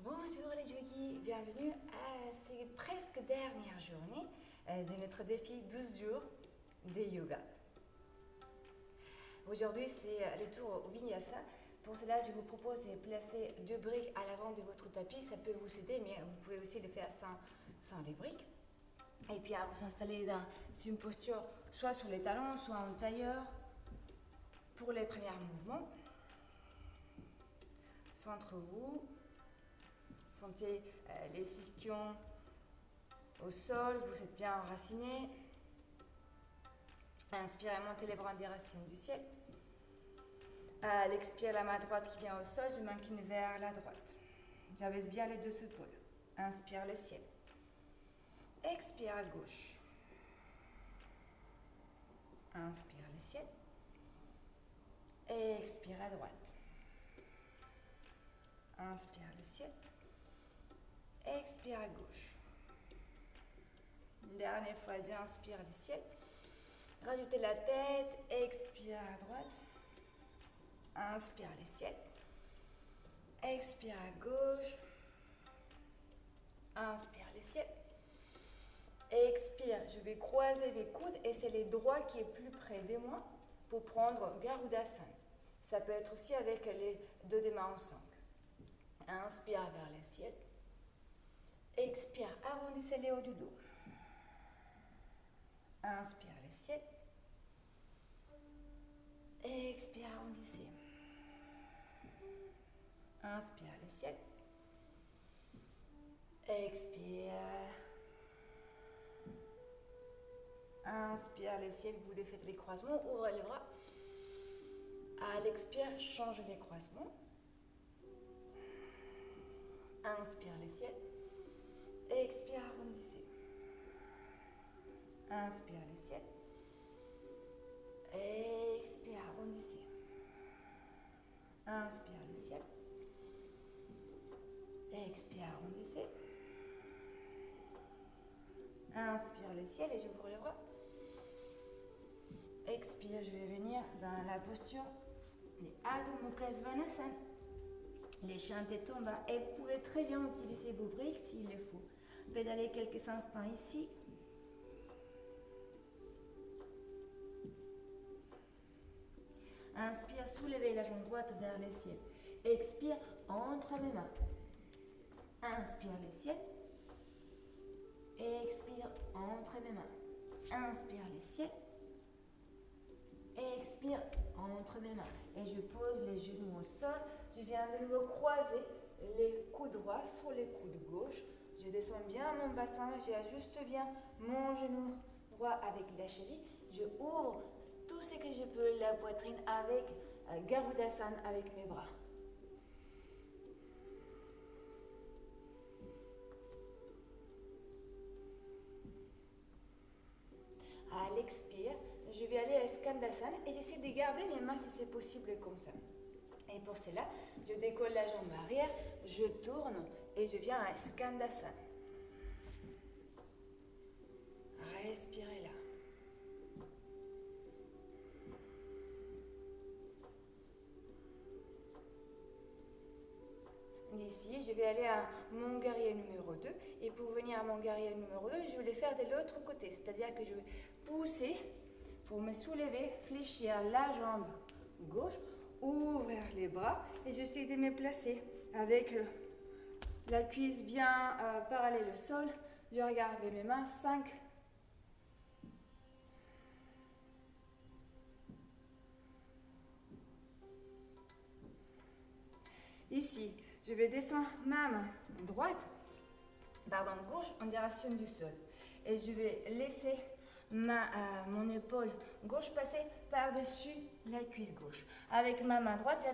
Bonjour les yogis, bienvenue à cette presque dernière journée de notre défi 12 jours de yoga. Aujourd'hui c'est le tour au vinyasa. Pour cela je vous propose de placer 2 briques à l'avant de votre tapis. Ça peut vous aider mais vous pouvez aussi le faire sans les briques. Et puis à vous installer dans une posture soit sur les talons, soit en tailleur pour les premiers mouvements. Centrez-vous. Sentez les ischions au sol, vous êtes bien enraciné. Inspirez, montez les bras en direction du ciel. À l'expire, la main droite qui vient au sol, je m'incline vers la droite. J'abaisse bien les deux épaules. Inspire le ciel. Expire à gauche. Inspire le ciel. Expire à droite. Inspire le ciel. Expire à gauche. Une dernière fois, j'inspire le ciel. Rajoutez la tête, expire à droite. Inspire le ciel. Expire à gauche. Inspire le ciel. Expire, je vais croiser mes coudes et c'est le droit qui est plus près de moi pour prendre Garudasana. Ça peut être aussi avec les deux des mains ensemble. Inspire vers le ciel. Expire, arrondissez les hauts du dos. Inspire le ciel. Expire, arrondissez. Inspire le ciel. Expire. Inspire le ciel, vous défaites les croisements, ouvrez les bras. À l'expire, changez les croisements. Inspire le ciel. Expire, arrondissez. Inspire le ciel. Expire, arrondissez. Inspire le ciel. Expire, arrondissez. Inspire le ciel et j'ouvre les bras. Expire, je vais venir dans la posture de Adho Mukha Svanasana. Les chanter tombent bas et vous pouvez très bien utiliser vos briques s'il le faut. Pédalez quelques instants ici. Inspire, soulevez la jambe droite vers le ciel. Expire, entre mes mains. Inspire le ciel. Expire, entre mes mains. Inspire le ciel. Expire, entre mes mains. Et je pose les genoux au sol. Je viens de nouveau croiser les coudes droits sur les coudes gauche. Je descends bien mon bassin. J'ajuste bien mon genou droit avec la cheville. Je ouvre tout ce que je peux la poitrine avec Garudasana avec mes bras. À l'expire, je vais aller à Skandasana et j'essaie de garder mes mains si c'est possible comme ça. Et pour cela, je décolle la jambe arrière, je tourne et je viens à Skandasana. Respirez là. D'ici, je vais aller à mon guerrier numéro 2. Et pour venir à mon guerrier numéro 2, je vais le faire de l'autre côté. C'est-à-dire que je vais pousser pour me soulever, fléchir la jambe gauche, ouvrir les bras. Et j'essaie de me placer avec la cuisse bien parallèle au sol. Je regarde avec mes mains. 5. Ici, je vais descendre ma main gauche en direction du sol. Et je vais laisser mon épaule gauche passer par-dessus la cuisse gauche. Avec ma main droite,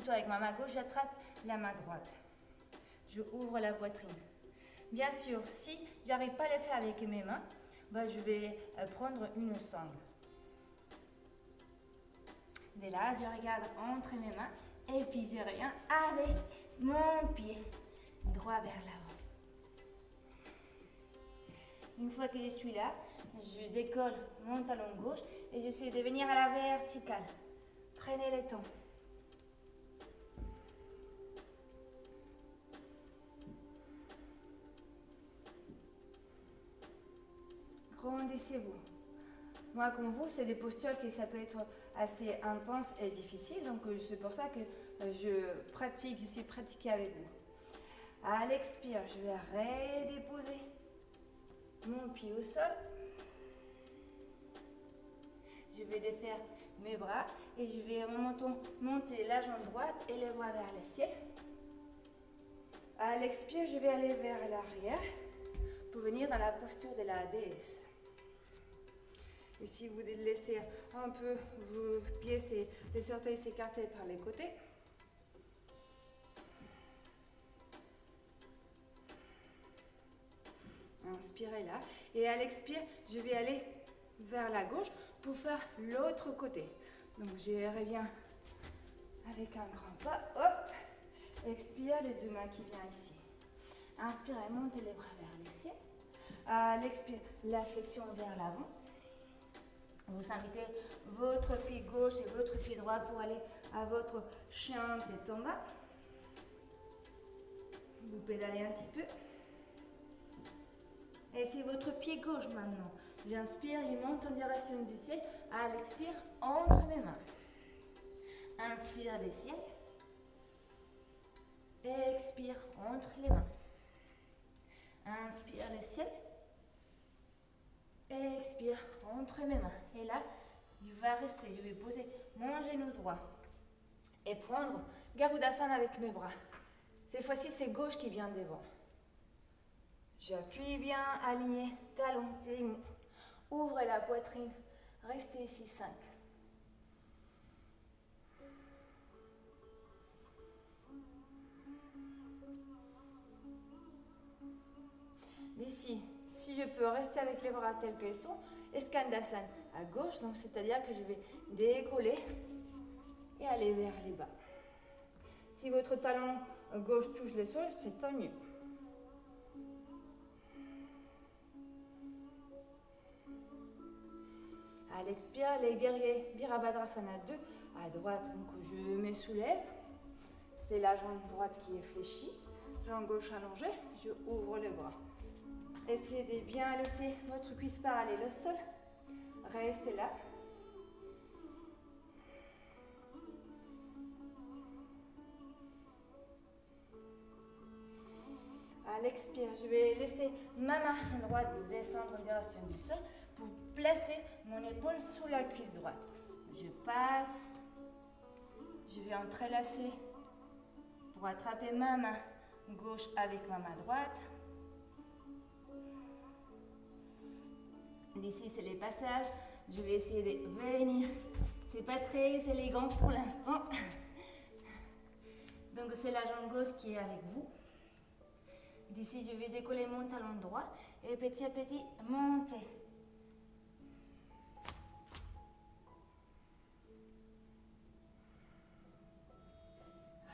avec ma main gauche, j'attrape la main droite. Je ouvre la poitrine. Bien sûr, si je n'arrive pas à le faire avec mes mains, je vais prendre une sangle. De là, je regarde entre mes mains. Et puis je reviens avec mon pied droit vers l'avant. Une fois que je suis là, je décolle mon talon gauche et j'essaie de venir à la verticale. Prenez le temps. Grandissez-vous. Moi, comme vous, c'est des postures qui ça peut être assez intense et difficile. Donc, c'est pour ça que je suis pratiquée avec vous. À l'expire, je vais redéposer mon pied au sol. Je vais défaire mes bras et je vais monter la jambe droite et les bras vers le ciel. À l'expire, je vais aller vers l'arrière pour venir dans la posture de la déesse. Et si vous laissez un peu vos pieds, les orteils s'écarter par les côtés. Inspirez là. Et à l'expire, je vais aller vers la gauche pour faire l'autre côté. Donc je reviens avec un grand pas. Hop. Expire, les deux mains qui viennent ici. Inspirez, montez les bras vers le ciel. À l'expire, la flexion vers l'avant. Vous invitez votre pied gauche et votre pied droit pour aller à votre chien tête en bas. Vous pédalez un petit peu. Et c'est votre pied gauche maintenant. J'inspire, il monte en direction du ciel. À l'expire, entre mes mains. Inspire le ciel. Expire, entre les mains. Inspire le ciel. Expire, entre mes mains. Et là, il va rester. Je vais poser mon genou droit et prendre Garudasana avec mes bras. Cette fois-ci, c'est gauche qui vient devant. J'appuie bien, aligné, talon, genou. Ouvrez la poitrine. Restez ici, 5. D'ici, si je peux rester avec les bras tels qu'ils sont, Skandasana à gauche, donc c'est-à-dire que je vais décoller et aller vers les bas. Si votre talon gauche touche le sol, c'est tant mieux. À l'expire, les guerriers Virabhadrasana 2 à droite, donc je me soulève. C'est la jambe droite qui est fléchie, jambe gauche allongée, je ouvre les bras. Essayez de bien laisser votre cuisse parallèle au sol. Restez là. À l'expire, je vais laisser ma main droite descendre en direction du sol pour placer mon épaule sous la cuisse droite. Je passe. Je vais entrelacer pour attraper ma main gauche avec ma main droite. D'ici, c'est les passages. Je vais essayer de venir. C'est pas très élégant pour l'instant. Donc, c'est la jambe gauche qui est avec vous. D'ici, je vais décoller mon talon droit et petit à petit monter.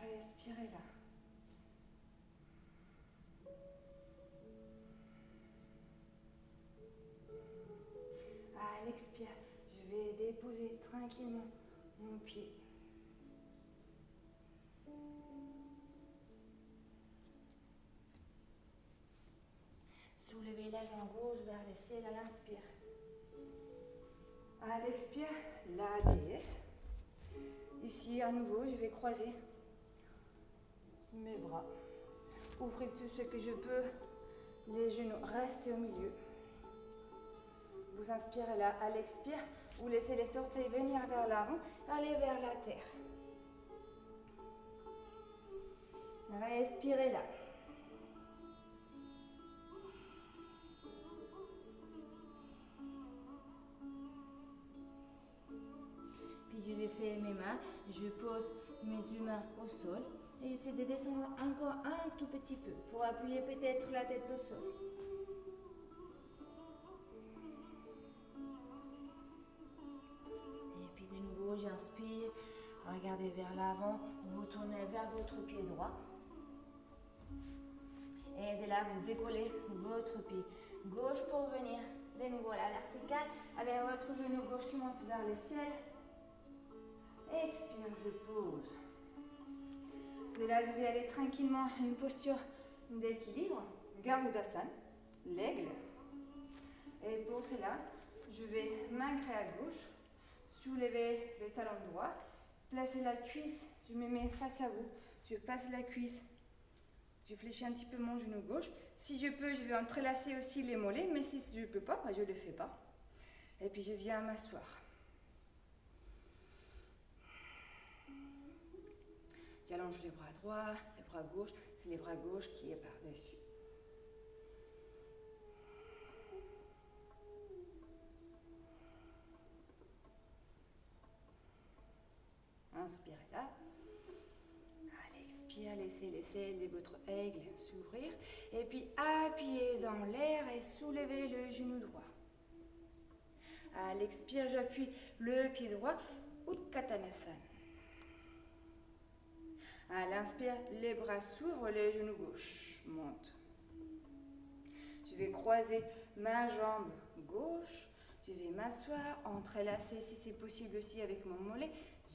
Respirez là. À l'expire, je vais déposer tranquillement mon pied. Soulevez la jambe gauche vers le ciel à l'inspire. À l'expire, la déesse. Ici, à nouveau, je vais croiser mes bras. Ouvrez tout ce que je peux. Les genoux restent au milieu. Vous inspirez là. À l'expire, vous laissez les orteils venir vers l'avant, aller vers la terre. Respirez là. Puis je vais faire mes mains, je pose mes deux mains au sol et j'essaie de descendre encore un tout petit peu pour appuyer peut-être la tête au sol. Et puis de nouveau, j'inspire, regardez vers l'avant, vous tournez vers votre pied droit. Et de là, vous décollez votre pied gauche pour venir de nouveau à la verticale avec votre genou gauche qui monte vers le ciel. Expire, je pose. De là, je vais aller tranquillement à une posture d'équilibre. Garudasana, l'aigle. Et pour cela, je vais m'ancrer à gauche, soulever le talon droit, placer la cuisse, je me mets face à vous, je passe la cuisse, je fléchis un petit peu mon genou gauche. Si je peux, je vais entrelacer aussi les mollets, mais si je ne peux pas, je ne le fais pas. Et puis je viens m'asseoir. J'allonge les bras droits, les bras gauches, c'est les bras gauches qui est par-dessus. Inspirez là. Allez, expire, laissez les ailes de votre aigle s'ouvrir. Et puis appuyez dans l'air et soulevez le genou droit. À l'expire, j'appuie le pied droit, Utkatanasana. À l'inspire, les bras s'ouvrent, le genou gauche monte. Je vais croiser ma jambe gauche. Je vais m'asseoir, entrelacer si c'est possible aussi avec mon mollet.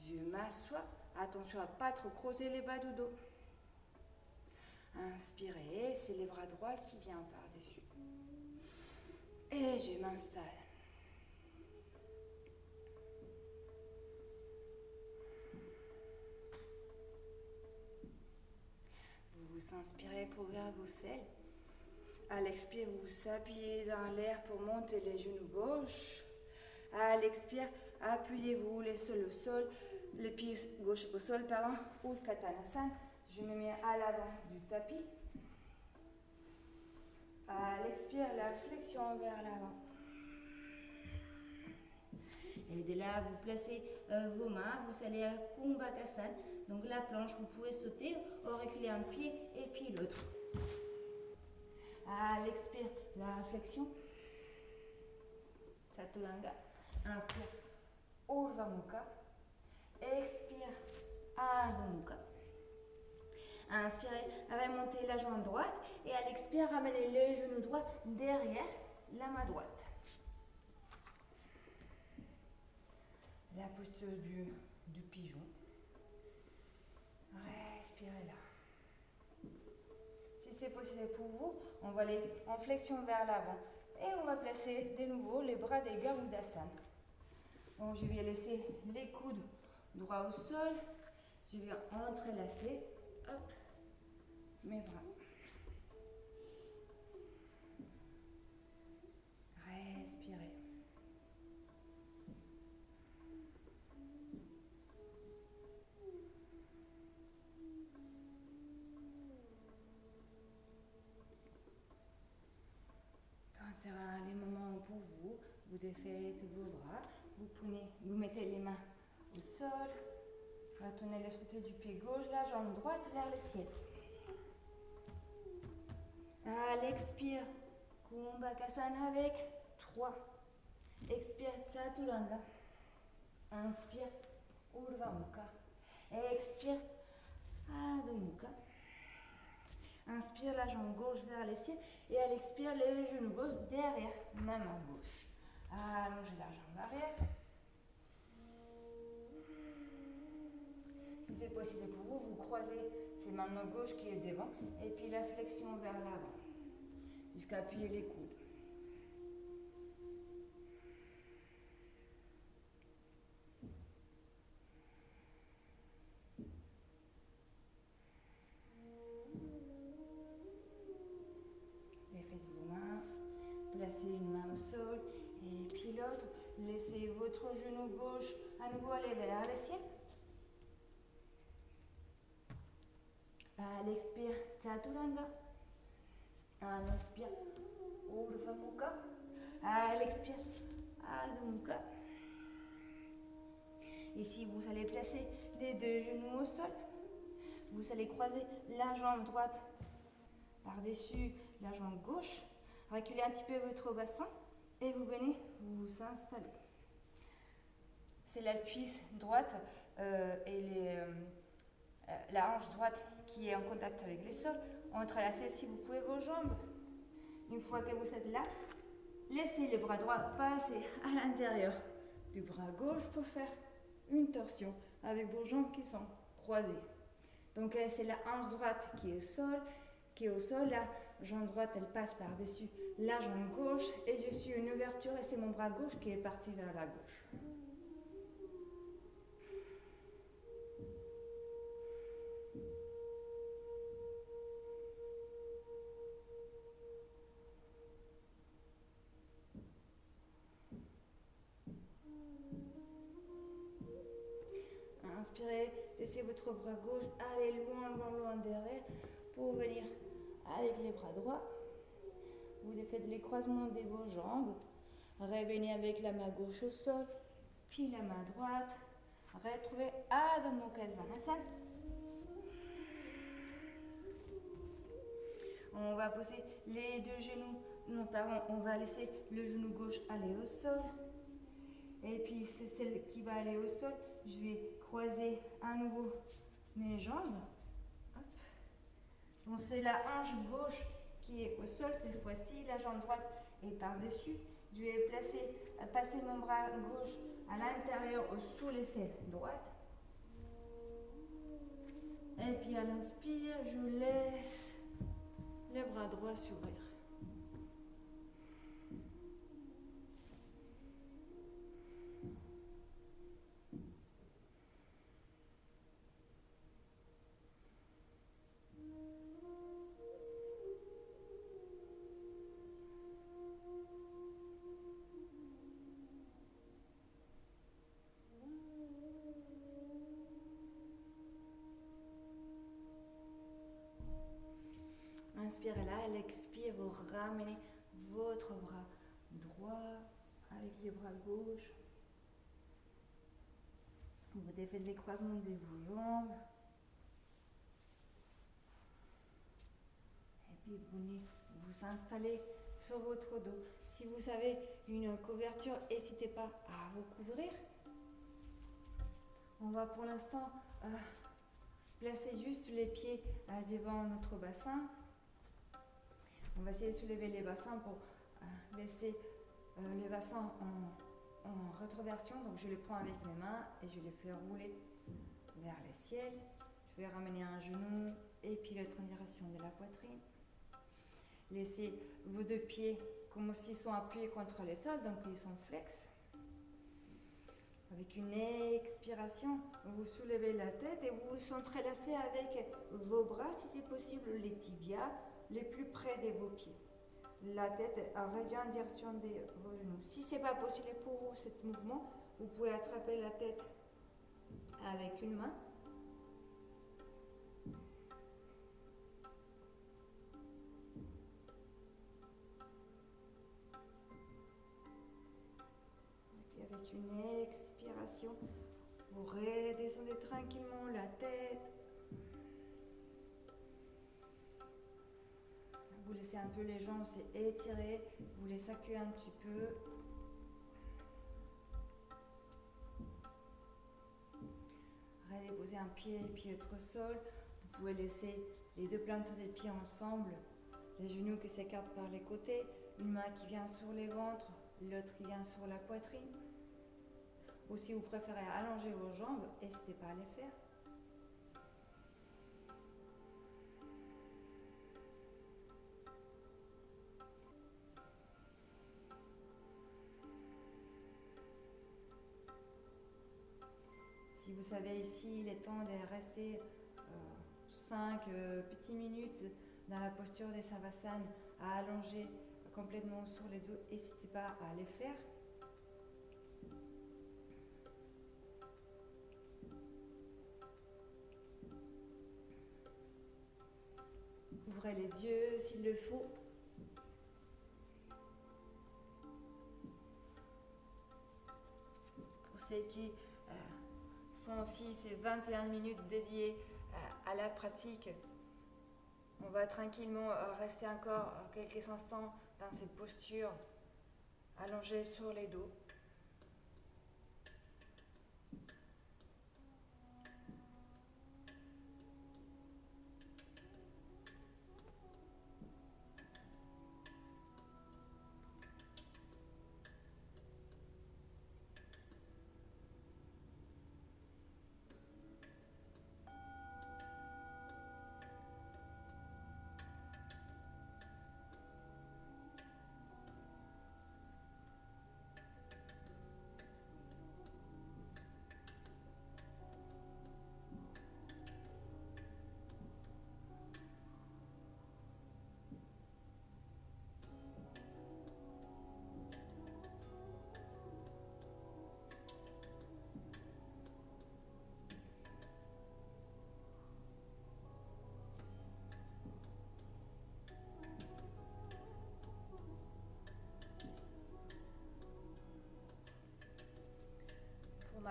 Je m'assois. Attention à ne pas trop creuser les bas du dos. Inspirez, c'est les bras droits qui viennent par-dessus. Et je m'installe. Vous inspirez pour ouvrir vos selles. À l'expire, vous appuyez dans l'air pour monter les genoux gauche. À l'expire, appuyez-vous les sols au sol, les pieds gauche au sol, pardon, Utkatanasana. Je me mets à l'avant du tapis. À l'expire, la flexion vers l'avant. Et de là, vous placez vos mains, vous allez à Kumbhakasana. Donc la planche, vous pouvez sauter ou reculer un pied et puis l'autre. À l'expire, la flexion. Chaturanga. Inspire, Urdhva Mukha. Expire, Adho Mukha. Inspirez, remontez la jambe droite et à l'expire, ramenez le genou droit derrière la main droite. La posture du pigeon. Respirez là. Si c'est possible pour vous, on va aller en flexion vers l'avant. Et on va placer de nouveau les bras des Garudasana. Donc je vais laisser les coudes droits au sol. Je vais entrelacer mes bras. Respirez. Quand sera les moments pour vous, vous défaites vos bras, vous mettez les mains au sol, retenez le sauté du pied gauche, la jambe droite vers le ciel. À l'expire, Kumbhakasana avec 3. Expire, Chaturanga. Inspire, Urdhva Mukha. Expire, Adho Mukha. Inspire la jambe gauche vers le ciel et à l'expire, le genou gauche derrière ma main gauche. Allongez la jambe arrière. Si c'est possible pour vous, vous croisez ces mains gauche qui est devant et puis la flexion vers l'avant jusqu'à appuyer les coudes. Défaites vos mains, placez une main au sol et puis l'autre. Laissez votre genou gauche à nouveau aller vers le ciel. À l'expire, Chaturanga. À l'inspire, Urdhva Mukha. À l'expire, Adho Mukha. Ici, vous allez placer les deux genoux au sol. Vous allez croiser la jambe droite par-dessus la jambe gauche. Reculez un petit peu votre bassin et vous venez vous installer. C'est la cuisse droite et la hanche droite qui est en contact avec le sol. Entrelacez si vous pouvez vos jambes. Une fois que vous êtes là, laissez les bras droits passer à l'intérieur du bras gauche pour faire une torsion avec vos jambes qui sont croisées. Donc c'est la hanche droite qui est au sol, qui est au sol. La jambe droite, elle passe par-dessus la jambe gauche et je suis une ouverture et c'est mon bras gauche qui est parti vers la gauche. Inspirez, laissez votre bras gauche aller loin, loin, loin derrière pour venir avec les bras droits. Vous faites les croisements de vos jambes. Revenez avec la main gauche au sol, puis la main droite. Retrouvez Adho Mukha Svanasana. On va poser les deux genoux. Non, pardon, on va laisser le genou gauche aller au sol. Et puis c'est celle qui va aller au sol. Je vais croiser à nouveau mes jambes. Hop. Donc c'est la hanche gauche qui est au sol cette fois-ci. La jambe droite est par-dessus. Je vais passer mon bras gauche à l'intérieur sous l'aisselle droite. Et puis à l'inspire, je laisse les bras droits s'ouvrir. Inspirez là, elle expire, vous ramenez votre bras droit avec les bras gauches. Vous défaites les croisements de vos jambes. Et puis vous venez vous installer sur votre dos. Si vous avez une couverture, n'hésitez pas à vous couvrir. On va pour l'instant placer juste les pieds devant notre bassin. On va essayer de soulever les bassins pour laisser les bassins en rétroversion. Donc je les prends avec mes mains et je les fais rouler vers le ciel. Je vais ramener un genou et puis l'autre en direction de la poitrine. Laissez vos deux pieds comme s'ils sont appuyés contre le sol, donc ils sont flex. Avec une expiration, vous soulevez la tête et vous vous entrelacez avec vos bras, si c'est possible, les tibias les plus près de vos pieds. La tête revient en direction de vos genoux. Si ce n'est pas possible pour vous, ce mouvement, vous pouvez attraper la tête avec une main. Et puis avec une expiration, vous redescendez tranquillement la tête. Vous laissez un peu les jambes s'étirer, vous les accueillez un petit peu. Redéposez un pied et puis l'autre sol. Vous pouvez laisser les deux plantes des pieds ensemble, les genoux qui s'écartent par les côtés, une main qui vient sur les ventres, l'autre qui vient sur la poitrine. Ou si vous préférez allonger vos jambes, n'hésitez pas à les faire. Si vous savez ici, il est temps de rester 5 petites minutes dans la posture des Savasana, à allonger complètement sur les dos, n'hésitez pas à les faire. Ouvrez les yeux s'il le faut. Pour ceux qui sont aussi ces 21 minutes dédiées à la pratique, on va tranquillement rester encore quelques instants dans cette posture allongée sur les dos.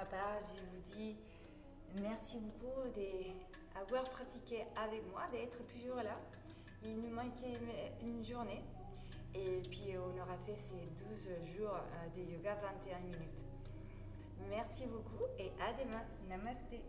ma part, je vous dis merci beaucoup d'avoir pratiqué avec moi, d'être toujours là. Il nous manquait une journée. Et puis on aura fait ces 12 jours de yoga 21 minutes. Merci beaucoup et à demain. Namasté.